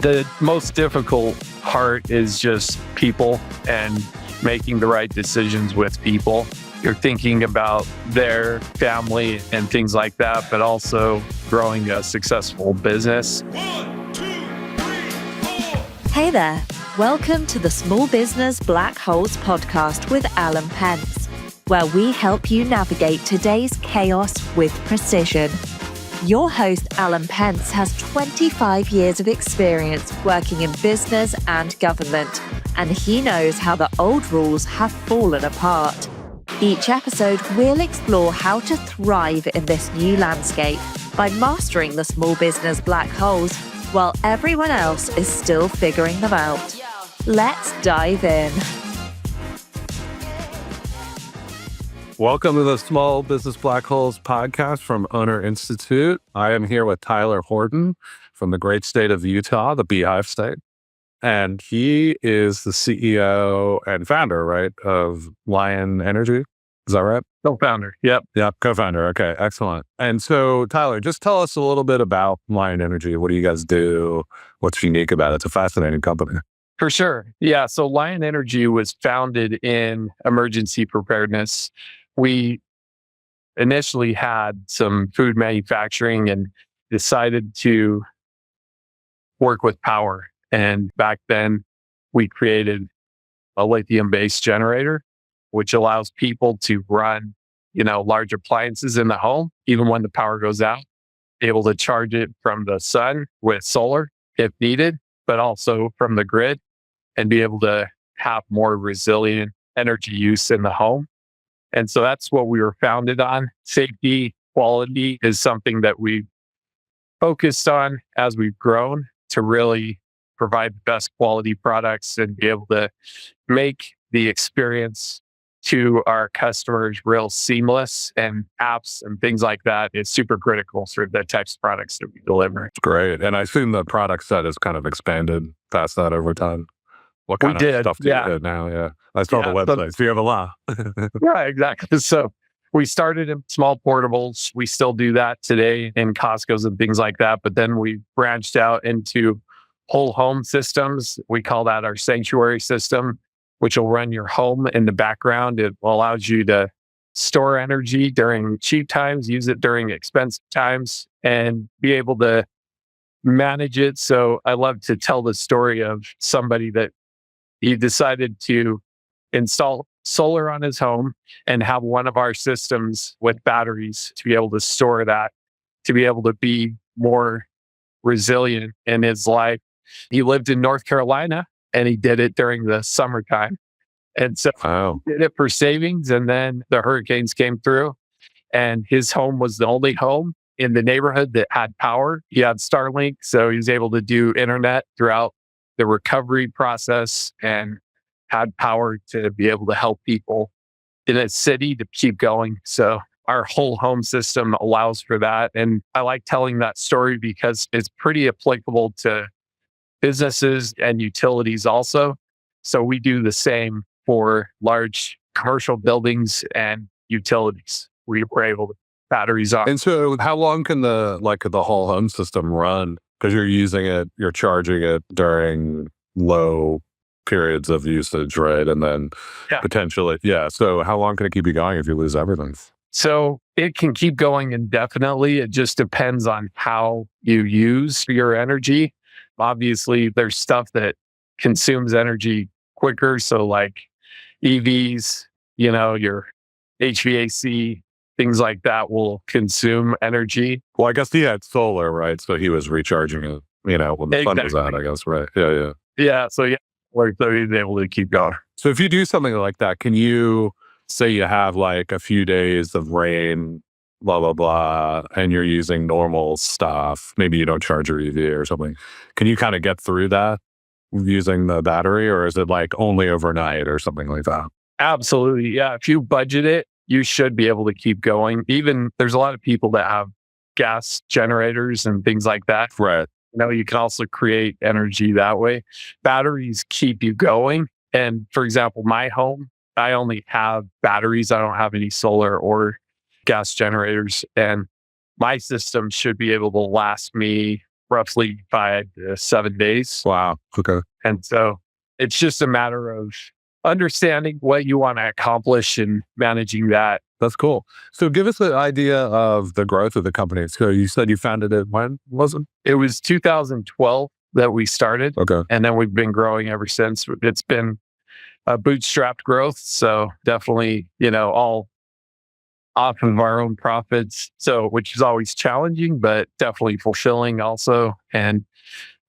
The most difficult part is just people and making the right decisions with people. You're thinking about their family and things like that, but also growing a successful business. 1, 2, 3, 4. Hey there. Welcome to the Small Business Black Holes podcast with Alan Pentz, where we help you navigate today's chaos with precision. Your host, Alan Pentz, has 25 years of experience working in business and government, and he knows how the old rules have fallen apart. Each episode, we'll explore how to thrive in this new landscape by mastering the small business black holes while everyone else is still figuring them out. Let's dive in. Welcome to the Small Business Black Holes podcast from Owner Institute. I am here with Tyler Hortin from the great state of Utah, the Beehive State. And he is the CEO and founder, right, of Lion Energy. Is that right? Co-founder. Yep. Yep, co-founder. Okay, excellent. And so, Tyler, just tell us a little bit about Lion Energy. What do you guys do? What's unique about it? It's a fascinating company. For sure. Yeah. So Lion Energy was founded in emergency preparedness. We initially had some food manufacturing and decided to work with power. And back then, we created a lithium-based generator, which allows people to run, large appliances in the home, even when the power goes out, able to charge it from the sun with solar if needed, but also from the grid, and be able to have more resilient energy use in the home. And so that's what we were founded on. Safety, quality is something that we focused on as we've grown to really provide the best quality products and be able to make the experience to our customers real seamless, and apps and things like that is super critical for the types of products that we deliver. Great. And I assume the product set has kind of expanded past that over time. What kind of stuff do you do now? Yeah. I saw the website. So you have a lot. Right, exactly. So we started in small portables. We still do that today in Costco's and things like that. But then we branched out into whole home systems. We call that our sanctuary system, which will run your home in the background. It allows you to store energy during cheap times, use it during expensive times, and be able to manage it. So I love to tell the story of somebody that he decided to install solar on his home and have one of our systems with batteries to be able to store that, to be able to be more resilient in his life. He lived in North Carolina and he did it during the summertime. And so he did it for savings. And then the hurricanes came through and his home was the only home in the neighborhood that had power. He had Starlink, so he was able to do internet throughout the recovery process and had power to be able to help people in a city to keep going. So our whole home system allows for that. And I like telling that story because it's pretty applicable to businesses and utilities also. So we do the same for large commercial buildings and utilities. We're able to batteries on. And so how long can the whole home system run? Because you're using it, you're charging it during low periods of usage, right? And then potentially, so how long can it keep you going if you lose everything? So it can keep going indefinitely. It just depends on how you use your energy. Obviously, there's stuff that consumes energy quicker. So like EVs, your HVAC, things like that will consume energy. Well, I guess he had solar, right? So he was recharging it, when the sun was out, I guess, right? Yeah. Yeah. So he's able to keep going. So if you do something like that, can you say you have like a few days of rain, blah, blah, blah, and you're using normal stuff, maybe you don't charge your EV or something. Can you kind of get through that using the battery, or is it like only overnight or something like that? Absolutely. Yeah. If you budget it, you should be able to keep going. Even there's a lot of people that have gas generators and things like that. Right. You can also create energy that way. Batteries keep you going. And for example, my home, I only have batteries. I don't have any solar or gas generators. And my system should be able to last me roughly 5 to 7 days. Wow. Okay. And so it's just a matter of understanding what you want to accomplish and managing that. That's cool. So give us an idea of the growth of the company. So you said you founded it when was it? It was 2012 that we started, Okay. and then we've been growing ever since. It's been a bootstrapped growth. So definitely, all off of our own profits. So, which is always challenging, but definitely fulfilling also. And,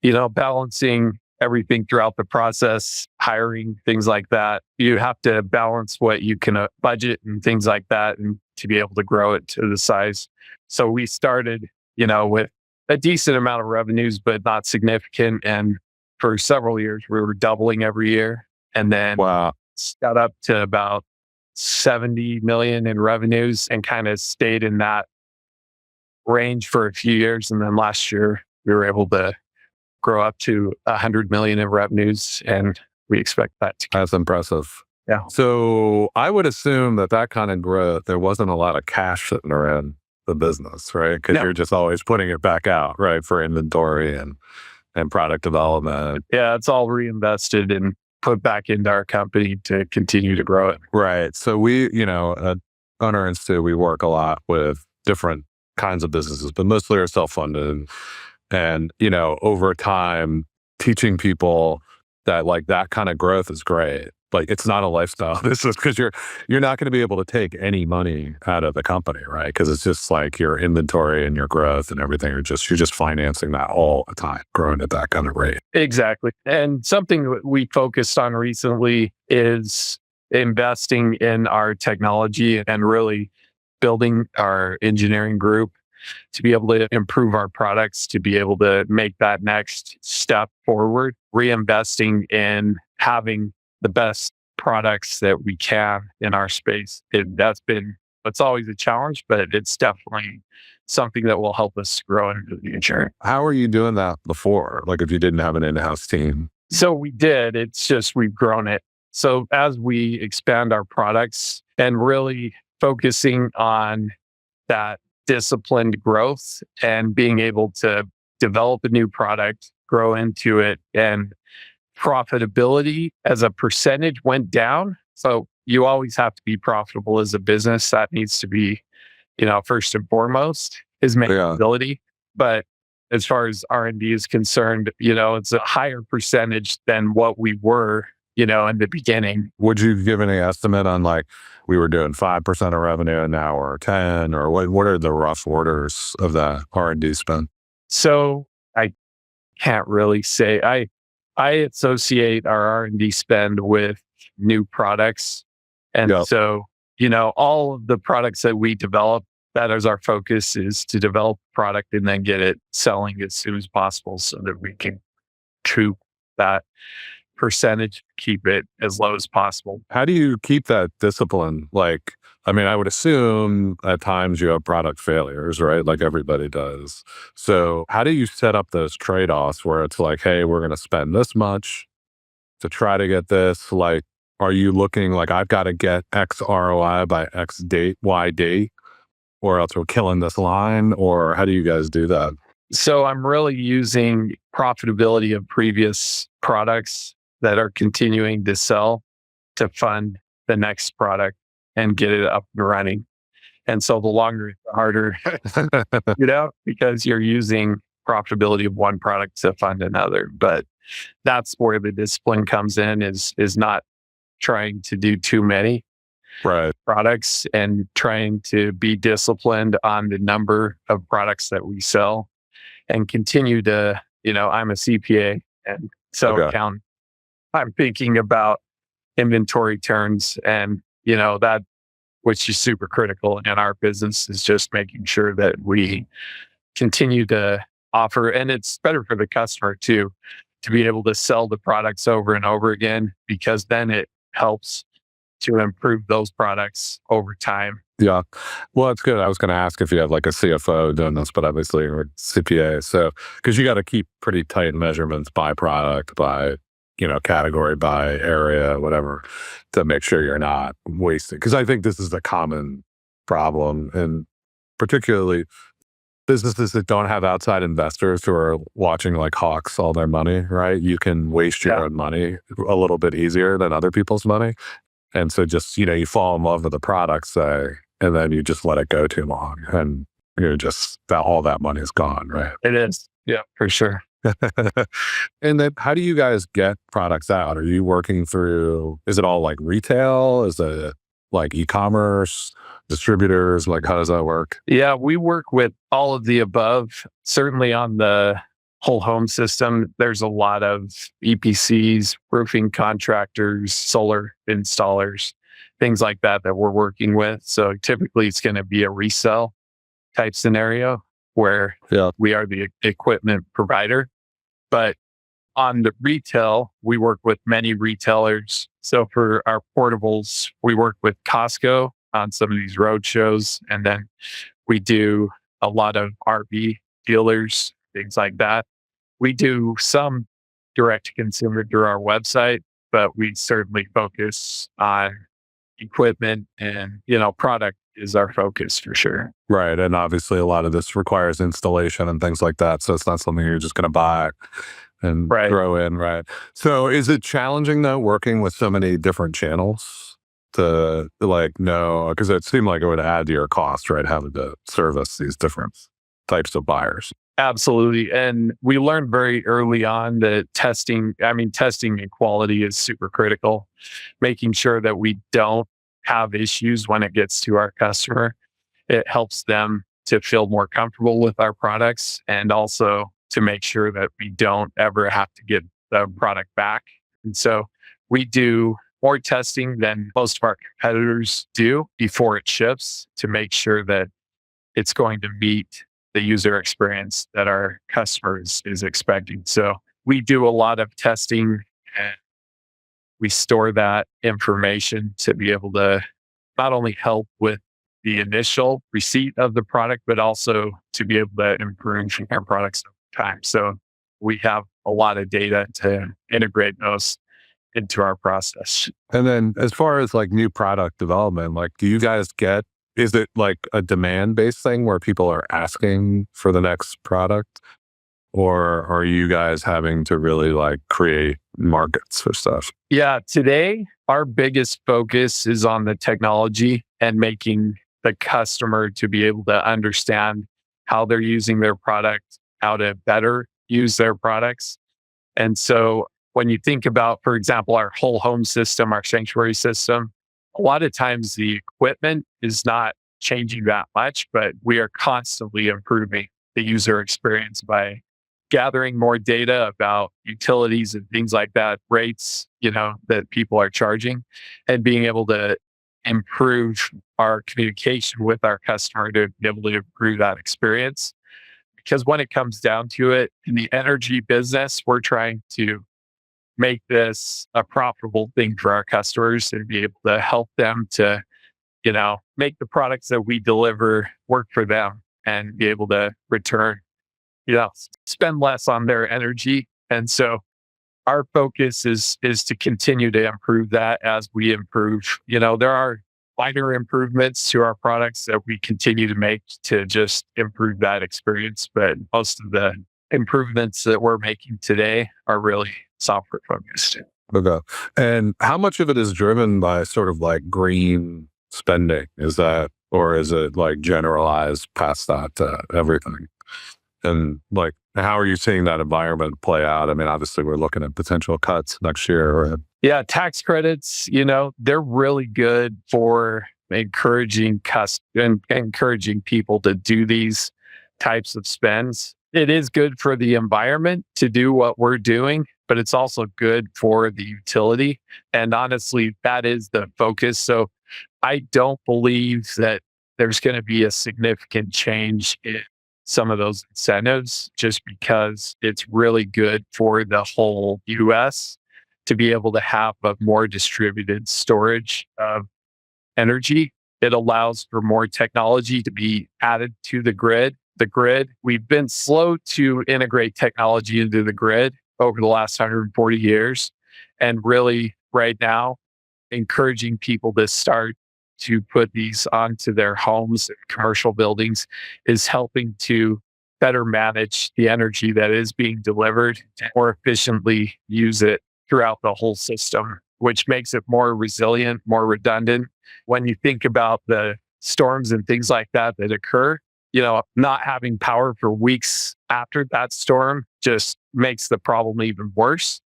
balancing everything throughout the process, hiring, things like that. You have to balance what you can budget and things like that, and to be able to grow it to the size. So we started, with a decent amount of revenues, but not significant. And for several years, we were doubling every year. And then Wow. got up to about 70 million in revenues and kind of stayed in that range for a few years. And then last year, we were able to grow up to 100 million in revenues, and we expect that to. That's impressive. Yeah. So I would assume that kind of growth, there wasn't a lot of cash sitting around the business, right? Because No. you're just always putting it back out, right, for inventory and product development. Yeah, it's all reinvested and put back into our company to continue to grow it. Right. So we, at Owner Institute, we work a lot with different kinds of businesses, but mostly are self-funded. And, over time, teaching people that like that kind of growth is great. Like it's not a lifestyle. This is because you're not going to be able to take any money out of the company, right? Because it's just like your inventory and your growth and everything. You're just financing that all the time, growing at that kind of rate. Exactly. And something that we focused on recently is investing in our technology and really building our engineering group to be able to improve our products, to be able to make that next step forward, reinvesting in having the best products that we can in our space. It's always a challenge, but it's definitely something that will help us grow into the future. How are you doing that before? Like if you didn't have an in-house team? So we did, it's just we've grown it. So as we expand our products and really focusing on that disciplined growth and being able to develop a new product, grow into it, and profitability as a percentage went down. So you always have to be profitable as a business. That needs to be, first and foremost is maintainability. But as far as R&D is concerned, it's a higher percentage than what we were, in the beginning. Would you give any estimate on like we were doing 5% of revenue and now we're 10, or what are the rough orders of that R&D spend? So I can't really say. I associate our R&D spend with new products. And Yep. so, all of the products that we develop, that is our focus, is to develop a product and then get it selling as soon as possible so that we can recoup that percentage, keep it as low as possible. How do you keep that discipline? Like, I mean, I would assume at times you have product failures, right? Like everybody does. So how do you set up those trade-offs where it's like, hey, we're going to spend this much to try to get this? Like, are you looking like I've got to get X ROI by X date, Y date, or else we're killing this line? Or how do you guys do that? So I'm really using profitability of previous products that are continuing to sell to fund the next product and get it up and running. And so the longer, the harder, because you're using profitability of one product to fund another. But that's where the discipline comes in, is not trying to do too many Right. products and trying to be disciplined on the number of products that we sell and continue to, I'm a CPA. And so Okay. I'm thinking about inventory turns and, that, which is super critical in our business, is just making sure that we continue to offer, and it's better for the customer too, to be able to sell the products over and over again, because then it helps to improve those products over time. Yeah. Well, it's good. I was going to ask if you have like a CFO doing this, but obviously you're a CPA. So, because you got to keep pretty tight measurements by product, by, category, by area, whatever, to make sure you're not wasting. Because I think this is a common problem, and particularly businesses that don't have outside investors who are watching like hawks all their money, right? You can waste your own money a little bit easier than other people's money. And so just, you fall in love with the product, say, and then you just let it go too long. And you're just, all that money is gone, right? It is. Yeah, for sure. And then how do you guys get products out? Are you working through, is it all like retail? Is it like e-commerce, distributors? Like, how does that work? Yeah, we work with all of the above. Certainly on the whole home system, there's a lot of EPCs, roofing contractors, solar installers, things like that we're working with. So typically it's going to be a resell type scenario where we are the equipment provider. But on the retail, we work with many retailers. So for our portables, we work with Costco on some of these road shows. And then we do a lot of RV dealers, things like that. We do some direct to consumer through our website, but we certainly focus on equipment and, product is our focus for sure. Right. And obviously a lot of this requires installation and things like that. So it's not something you're just going to buy and throw in. Right. So is it challenging though, working with so many different channels to know, because it seemed like it would add to your cost, right? Having to service these different types of buyers. Absolutely. And we learned very early on that testing and quality is super critical, making sure that we don't have issues when it gets to our customer. It helps them to feel more comfortable with our products and also to make sure that we don't ever have to get the product back. And so we do more testing than most of our competitors do before it ships to make sure that it's going to meet the user experience that our customers is expecting. So we do a lot of testing and we store that information to be able to not only help with the initial receipt of the product, but also to be able to improve our products over time. So we have a lot of data to integrate those into our process. And then as far as like new product development, do you guys is it like a demand-based thing where people are asking for the next product? Or are you guys having to really create markets for stuff? Yeah, today our biggest focus is on the technology and making the customer to be able to understand how they're using their product, how to better use their products. And so when you think about, for example, our whole home system, our sanctuary system, a lot of times the equipment is not changing that much, but we are constantly improving the user experience by gathering more data about utilities and things like that, rates, that people are charging, and being able to improve our communication with our customer to be able to improve that experience. Because when it comes down to it, in the energy business, we're trying to make this a profitable thing for our customers and be able to help them to, make the products that we deliver work for them and be able to return, spend less on their energy. And so our focus is to continue to improve that as we improve. There are minor improvements to our products that we continue to make to just improve that experience. But most of the improvements that we're making today are really software focused. Okay. And how much of it is driven by sort of green spending? Is that, or is it generalized past that to everything? And how are you seeing that environment play out? I mean, obviously we're looking at potential cuts next year. Yeah, tax credits, they're really good for encouraging people to do these types of spends. It is good for the environment to do what we're doing, but it's also good for the utility. And honestly, that is the focus. So I don't believe that there's going to be a significant change in some of those incentives just because it's really good for the whole US to be able to have a more distributed storage of energy. It allows for more technology to be added to the grid. We've been slow to integrate technology into the grid over the last 140 years. And really right now, encouraging people to start to put these onto their homes and commercial buildings is helping to better manage the energy that is being delivered and more efficiently use it throughout the whole system, which makes it more resilient, more redundant. When you think about the storms and things like that that occur, not having power for weeks after that storm just makes the problem even worse.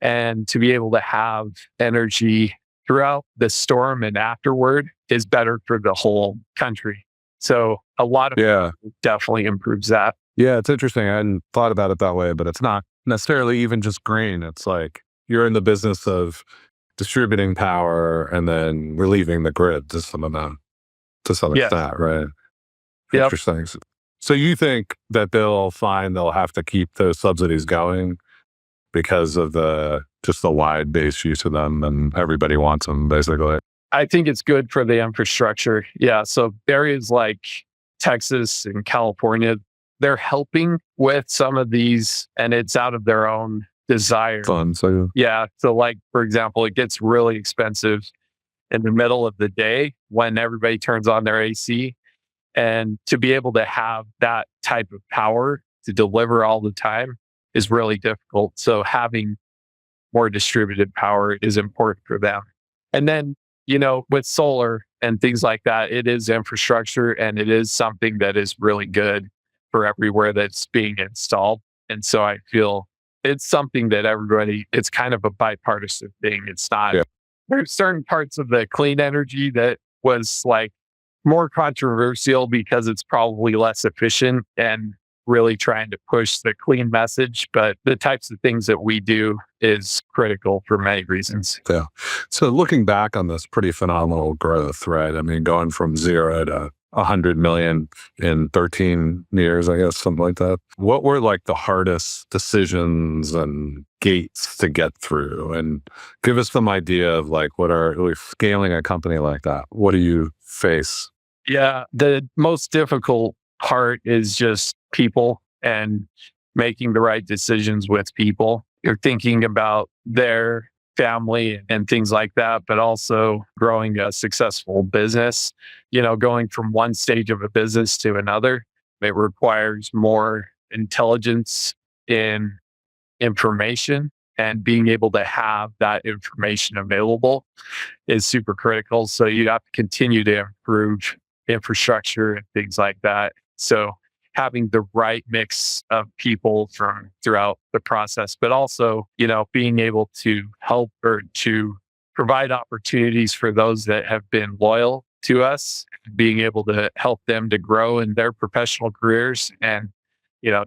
And to be able to have energy throughout the storm and afterward is better for the whole country. So a lot of definitely improves that. Yeah, it's interesting. I hadn't thought about it that way, but it's not necessarily even just green. It's like you're in the business of distributing power and then relieving the grid to some amount, to some extent, right? Yep. Interesting. So you think that they'll have to keep those subsidies going because of just the wide base use of them and everybody wants them, basically? I think it's good for the infrastructure. Yeah. So areas like Texas and California, they're helping with some of these, and it's out of their own desire. Fun. So yeah. So like, for example, it gets really expensive in the middle of the day when everybody turns on their AC. And to be able to have that type of power to deliver all the time is really difficult. So having more distributed power is important for them. And then, with solar and things like that, it is infrastructure and it is something that is really good for everywhere that's being installed. And so I feel it's something that it's kind of a bipartisan thing. It's not, there's certain parts of the clean energy that was like more controversial because it's probably less efficient and really trying to push the clean message. But the types of things that we do is critical for many reasons. Yeah. So looking back on this pretty phenomenal growth, right? I mean, going from 0 to 100 million in 13 years, I guess, something like that. What were like the hardest decisions and gates to get through? And give us some idea of like scaling a company like that. What do you face? Yeah. The most difficult part is just people and making the right decisions with people. You're thinking about their family and things like that, but also growing a successful business. Going from one stage of a business to another, it requires more intelligence in information, and being able to have that information available is super critical. So you have to continue to improve infrastructure and things like that. So having the right mix of people from throughout the process, but also, being able to help or to provide opportunities for those that have been loyal to us, being able to help them to grow in their professional careers and,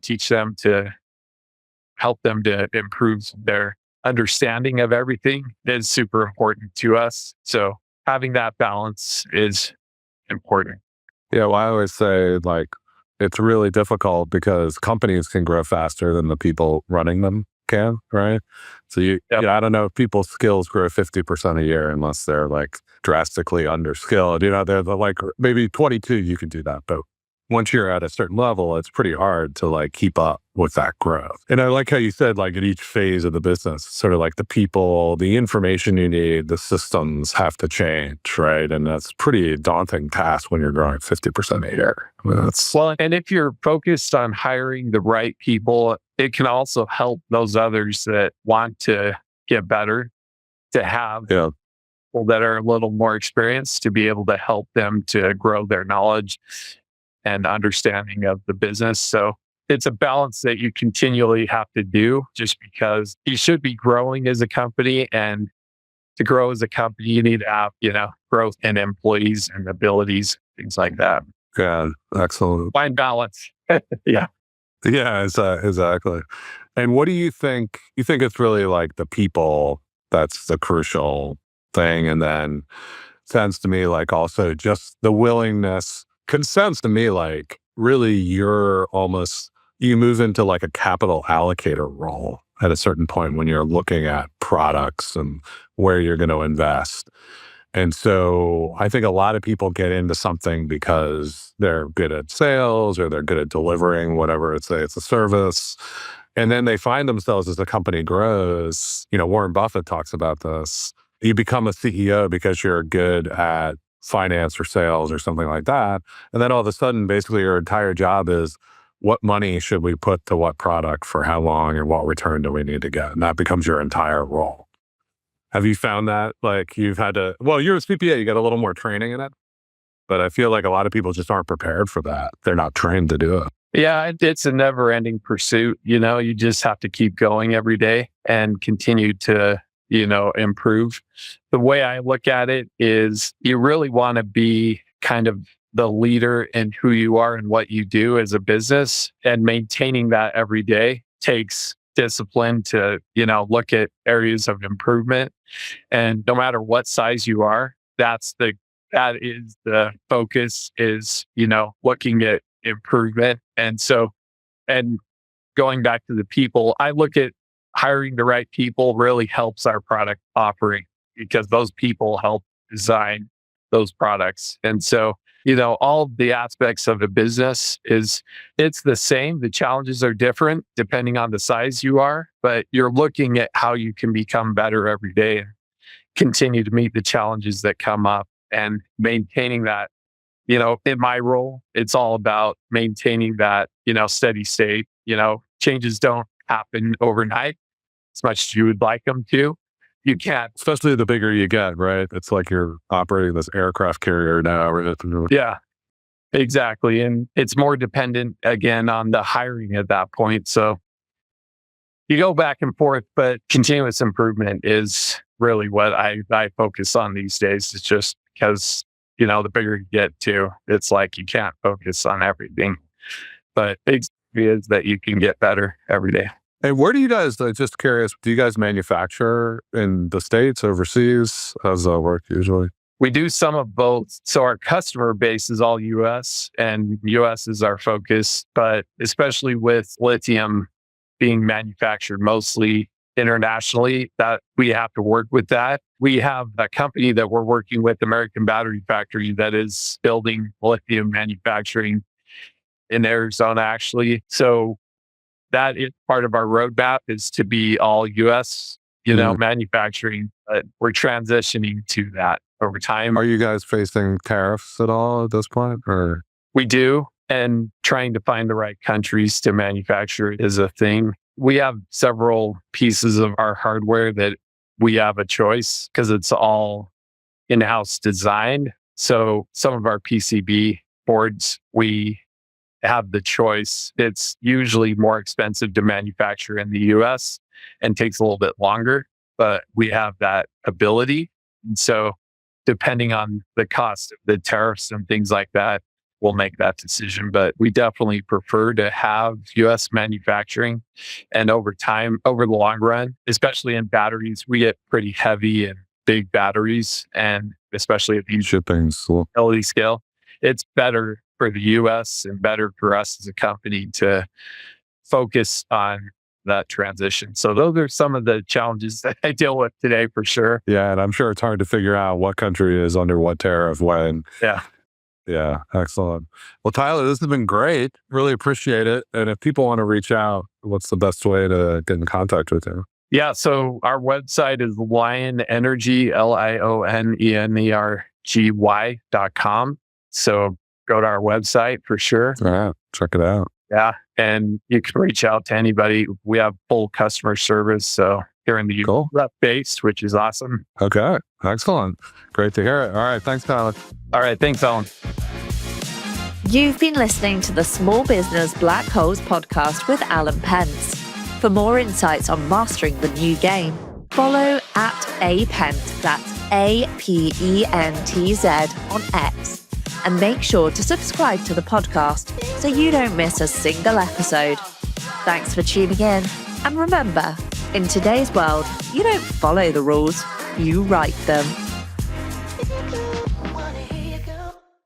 teach them to help them to improve their understanding of everything is super important to us. So having that balance is important. Yeah. Well, I always say like, it's really difficult because companies can grow faster than the people running them can, right? So I don't know if people's skills grow 50% a year unless they're like drastically underskilled. They're like maybe 22, you can do that. But once you're at a certain level, it's pretty hard to like keep up with that growth. And I like how you said, like at each phase of the business, sort of like the people, the information you need, the systems have to change, right? And that's pretty daunting task when you're growing 50% a year. I mean, and if you're focused on hiring the right people, it can also help those others that want to get better to have people that are a little more experienced to be able to help them to grow their knowledge and understanding of the business. So it's a balance that you continually have to do, just because you should be growing as a company, and to grow as a company, you need to have, growth in employees and abilities, things like that. Yeah, excellent. Find balance. Yeah. Yeah, exactly. And what do you think? You think it's really like the people that's the crucial thing? And then sounds to me like also just the willingness. Because it sounds to me like really you move into like a capital allocator role at a certain point when you're looking at products and where you're going to invest. And so I think a lot of people get into something because they're good at sales or they're good at delivering whatever it's a service. And then they find themselves as the company grows. Warren Buffett talks about this. You become a CEO because you're good at finance or sales or something like that. And then all of a sudden, basically your entire job is what money should we put to what product for how long and what return do we need to get? And that becomes your entire role. Have you found that like you've had to, well, you're a CPA, you got a little more training in it, but I feel like a lot of people just aren't prepared for that. They're not trained to do it. Yeah, it's a never ending pursuit. You just have to keep going every day and continue to, improve. The way I look at it is you really want to be kind of the leader in who you are and what you do as a business, and maintaining that every day takes discipline to, look at areas of improvement. And no matter what size you are, that is the focus is, looking at improvement. And going back to the people, I look at hiring the right people really helps our product offering, because those people help design those products. And so, all the aspects of a business it's the same. The challenges are different depending on the size you are, but you're looking at how you can become better every day and continue to meet the challenges that come up and maintaining that. In my role, it's all about maintaining that, steady state. Changes don't happen overnight as much as you would like them to. You can't. Especially the bigger you get, right? It's like you're operating this aircraft carrier now. Right? Yeah, exactly. And it's more dependent, again, on the hiring at that point. So you go back and forth, but continuous improvement is really what I focus on these days. It's just because, the bigger you get to, it's like you can't focus on everything. But it is that you can get better every day. And where do you guys, just curious, do you guys manufacture in the States, overseas? How does that work usually? We do some of both. So our customer base is all US, and US is our focus, but especially with lithium being manufactured mostly internationally, that we have to work with that. We have a company that we're working with, American Battery Factory, that is building lithium manufacturing in Arizona, actually. So that is part of our roadmap, is to be all US, manufacturing, but we're transitioning to that over time. Are you guys facing tariffs at all at this point? Or We do, and trying to find the right countries to manufacture it is a thing. We have several pieces of our hardware that we have a choice because it's all in-house designed. So some of our PCB boards, we have the choice. It's usually more expensive to manufacture in the US and takes a little bit longer, but we have that ability. And so depending on the cost of the tariffs and things like that, we'll make that decision. But we definitely prefer to have US manufacturing. And over time, over the long run, especially in batteries, we get pretty heavy and big batteries, and especially at the shipping utility scale, it's better for the US and better for us as a company to focus on that transition. So those are some of the challenges that I deal with today for sure. Yeah, and I'm sure it's hard to figure out what country is under what tariff when. Yeah, excellent. Well, Tyler, this has been great. Really appreciate it. And if people want to reach out, what's the best way to get in contact with you? Yeah, so our website is lionenergy, LIONENERGY.com. So go to our website for sure. Yeah, check it out. Yeah, and you can reach out to anybody. We have full customer service. So here in the Cool. rep based, which is awesome. Okay, excellent. Great to hear it. All right, thanks, Tyler. All right, thanks, Alan. You've been listening to the Small Business Black Holes podcast with Alan Pentz. For more insights on mastering the new game, follow @apentz, that's APENTZ on X. And make sure to subscribe to the podcast so you don't miss a single episode. Thanks for tuning in. And remember, in today's world, you don't follow the rules, you write them.